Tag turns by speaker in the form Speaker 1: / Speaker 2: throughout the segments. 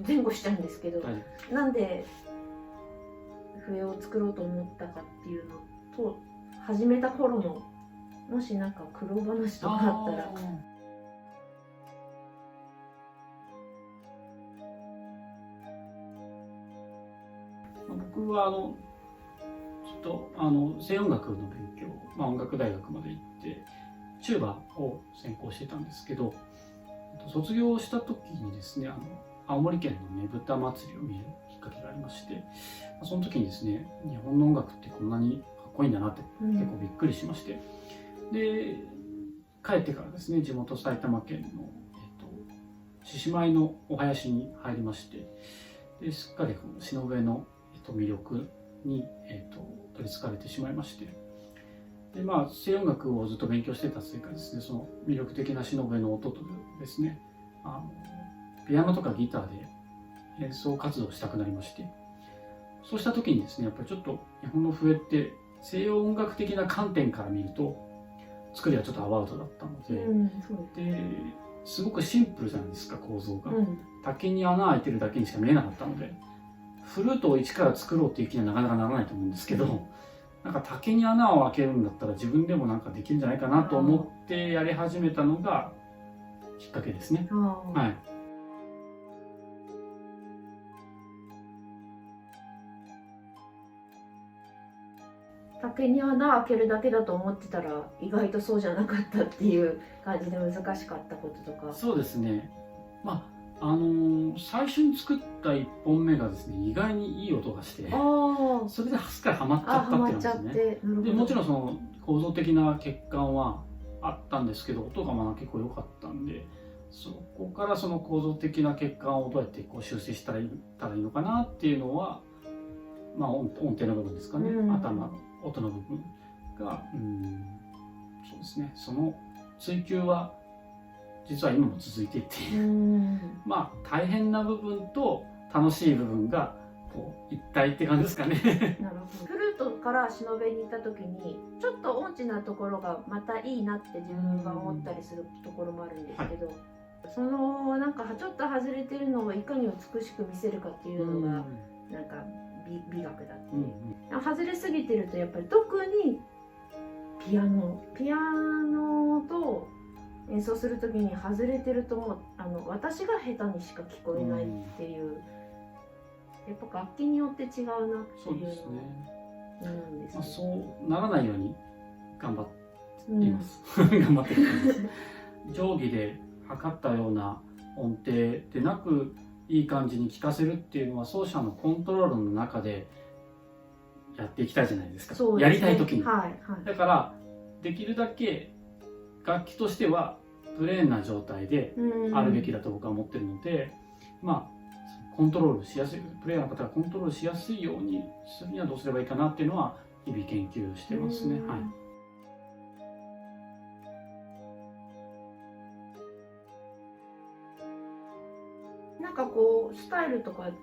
Speaker 1: 前後しちゃうんですけど、
Speaker 2: はい、
Speaker 1: なんで笛を作ろうと思ったかっていうのと、始めた頃のもしなんか苦労話とかあったら。
Speaker 2: 僕はちょっと声音楽の勉強、音楽大学まで行ってチューバを専攻してたんですけど、卒業した時にですね、青森県のねぶた祭りを見るきっかけがありまして、その時にですね、日本の音楽ってこんなにかっこいいんだなって結構びっくりしまして、で帰ってからですね、地元埼玉県の獅子舞のお囃子に入りまして、ですっかりこの篠笛の魅力に、取りつかれてしまいまして、で西音楽をずっと勉強してたせいかですね、その魅力的な篠笛の音とですね、ピアノとかギターで演奏活動したくなりまして、そうした時にですね、やっぱりちょっと日本の笛って西洋音楽的な観点から見ると作りはちょっとアバウトだったので、ですごくシンプルじゃないですか、構造が。竹に穴開いてるだけにしか見えなかったので、フルートを一から作ろうっていう気にはなかなかならないと思うんですけど、なんか竹に穴を開けるんだったら自分でもなんかできるんじゃないかなと思ってやり始めたのがきっかけですね。はい。
Speaker 1: 竹に穴開けるだけだと思ってたら意外とそうじゃなかったっていう感じで難しかったこととか。
Speaker 2: そうですね。最初に作った1本目がですね、意外にいい音がして、それですっかりハマっちゃったっていう感じですね。でもちろんその構造的な欠陥はあったんですけど、音が結構良かったんで、そこからその構造的な欠陥をどうやって修正したらいいのかなっていうのは、音程の部分ですかね、頭の音の部分が、そうですね、その追求は実は今も続いていて大変な部分と楽しい部分がこう一体って感じですかね。
Speaker 1: なるほど。フルートから篠笛に行った時にちょっと音痴なところがまたいいなって自分が思ったりするところもあるんですけど、そのなんかちょっと外れてるのをいかに美しく見せるかっていうのがなんか美学だっていう、外れすぎてるとやっぱり特にピアノと演奏する時に外れてるともう私が下手にしか聞こえないっていう、やっぱ楽器によって違うなっていうのなんですね。
Speaker 2: そうならないように頑張っています。頑張っています。定規で測ったような音程でなくいい感じに聴かせるっていうのは奏者のコントロールの中でやっていきたいじゃないですか。やりたい時に。だからできるだけ楽器としてはプレーンな状態であるべきだと僕は思ってるので、コントロールしやすい、プレイヤーの方がコントロールしやすいようにするにはどうすればいいかなっていうのは日々研究してますね。はい。
Speaker 1: なんかこうスタイルとか違う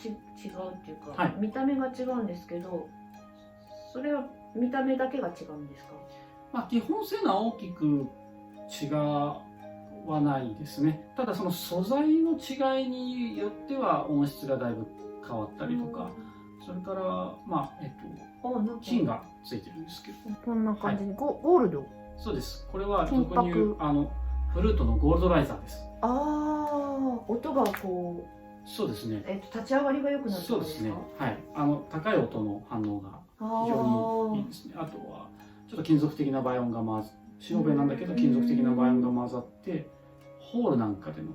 Speaker 1: っていうか、見た目が違うんですけど、それは見た目だけが違うんですか？
Speaker 2: 基本性能は大きく違わないですね。ただその素材の違いによっては音質がだいぶ変わったりとか、それから金がついてるんですけど、
Speaker 1: こんな感じにゴールド。
Speaker 2: そうです。これは俗に言うフルートのゴールドライザーです。
Speaker 1: 音がこう、
Speaker 2: そうですね。
Speaker 1: 立ち上がりが良くなるんですか？
Speaker 2: そうですね。はい。高い音の反応が非常にいいですね。あとはちょっと金属的な倍音が篠笛なんだけど金属的な倍音が混ざって、ホールなんかでの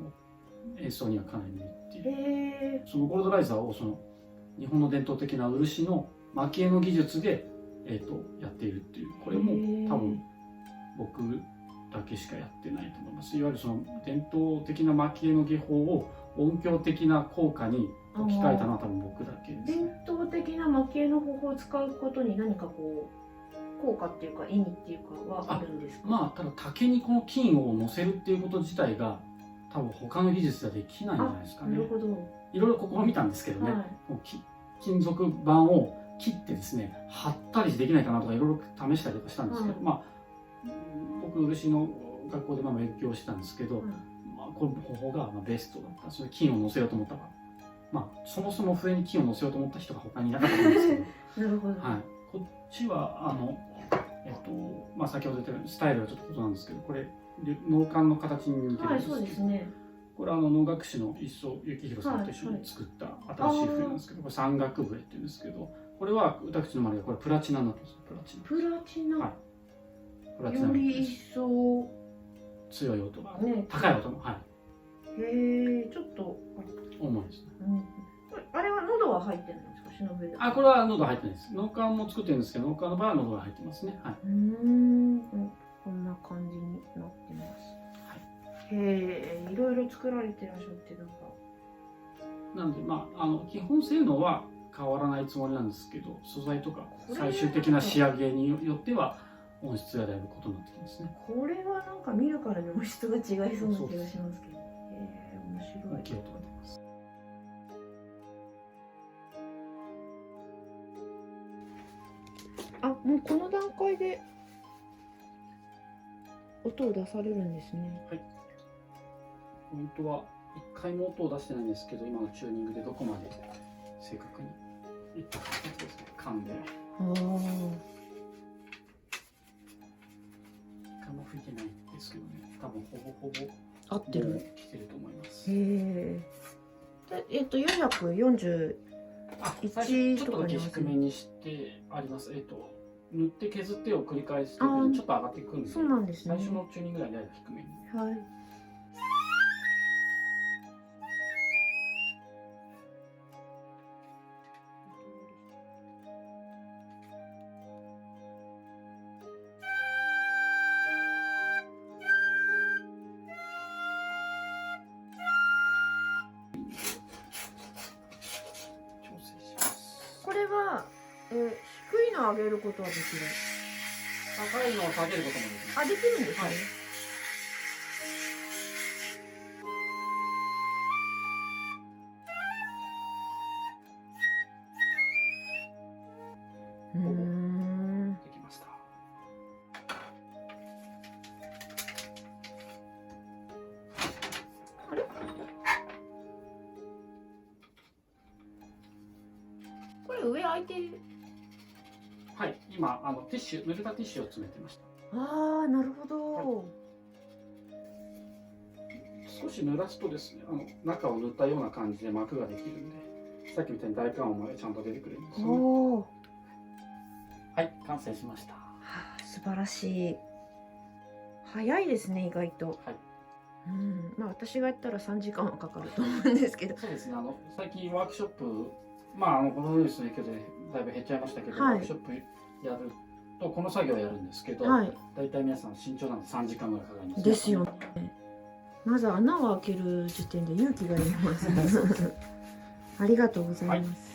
Speaker 2: 演奏にはかなりいいっていう。そのゴールドライザーをその日本の伝統的な漆の蒔絵の技術で、やっているっていう、これも多分僕だけしかやってないと思います。いわゆるその伝統的な蒔絵の技法を音響的な効果に置き換えたのは多分僕だけです、ね。
Speaker 1: 伝統的な蒔絵の方法を使うことに何かこう効果っていうか意味っていうかはあるんですか？
Speaker 2: ただ竹にこの金を乗せるっていうこと自体が多分他の技術ではできないんじゃないですかね。
Speaker 1: なるほど。
Speaker 2: いろいろここを見たんですけどね、金属板を切ってですね貼ったりできないかなとかいろいろ試したりとかしたんですけど、僕漆の学校で勉強してたんですけど、こ残る方法がベストだった。それ金を乗せようと思ったから、そもそも笛に金を乗せようと思った人が他にいなかったんですけど
Speaker 1: なるほど。
Speaker 2: はい、こっちは先ほど言ったようにスタイルはちょっと異なんですけど、これ農館の形に似てるんですけど、
Speaker 1: そうですね。
Speaker 2: これは農学士の一層幸宏さんと一緒に作った新しい笛なんですけど、これ山岳笛っていうんですけど、これは歌口の周りがこれプラチナになってます。プラチナ。
Speaker 1: プラチナ。
Speaker 2: はい。プラチナ
Speaker 1: より一層
Speaker 2: 強い音が、
Speaker 1: ね、
Speaker 2: 高い音の、はい。
Speaker 1: へえ、ちょっと
Speaker 2: 重いですね。
Speaker 1: これあれは喉は入ってるんですか、シノベル。
Speaker 2: これは喉入ってないです。農家も作ってるんですけど、農家の場合は喉が入ってますね。はい。
Speaker 1: こんな感じになってます。はい。へえ、いろいろ作られてらっしゃって
Speaker 2: なんで基本性能は変わらないつもりなんですけど、素材とか最終的な仕上げによっては音質がだいぶ異なってきますね。
Speaker 1: これはなんか見るからに音質が違いそうな気がしますけど。へえ、面白い。
Speaker 2: 大きい音が出ます。
Speaker 1: もうこの段階で音を出されるんですね。
Speaker 2: はい。本当は一回も音を出してないんですけど、今のチューニングでどこまで正確にいったかですね。勘で。あんま吹いてないんですけどね。多分ほぼ
Speaker 1: 合ってる。
Speaker 2: 来てると思います。
Speaker 1: へえ。441
Speaker 2: ちょっとだけ低めにしてあります。塗って削ってを繰り返してちょっと上がっていくんで、
Speaker 1: そうなんですね。
Speaker 2: 最初のチューニングではやや低めに。
Speaker 1: はい。これは、低いのを上げることはできる。
Speaker 2: 高いのを下げることもできます。
Speaker 1: できるんですね。
Speaker 2: できました。
Speaker 1: あれ？これ上開いてる。
Speaker 2: はい、今ティッシュ、濡れたティッシュを詰めてました。
Speaker 1: なるほど。
Speaker 2: 少し濡らすとですね、中を塗ったような感じで膜ができるんで、さっきみたいに大観音までちゃんと出てくれるんですよね。はい、完成しました。
Speaker 1: 素晴らしい。早いですね、意外と。
Speaker 2: はい。
Speaker 1: 私がやったら3時間はかかると思うんですけど。
Speaker 2: そうですね。最近ワークショップ、このウイルスの影響でだいぶ減っちゃいましたけど、ワークショップやるとこの作業をやるんですけど、だいたい皆さん慎重なんで3時間ぐらいかかります。
Speaker 1: ですよね。まず穴を開ける時点で勇気がいります。ありがとうございます。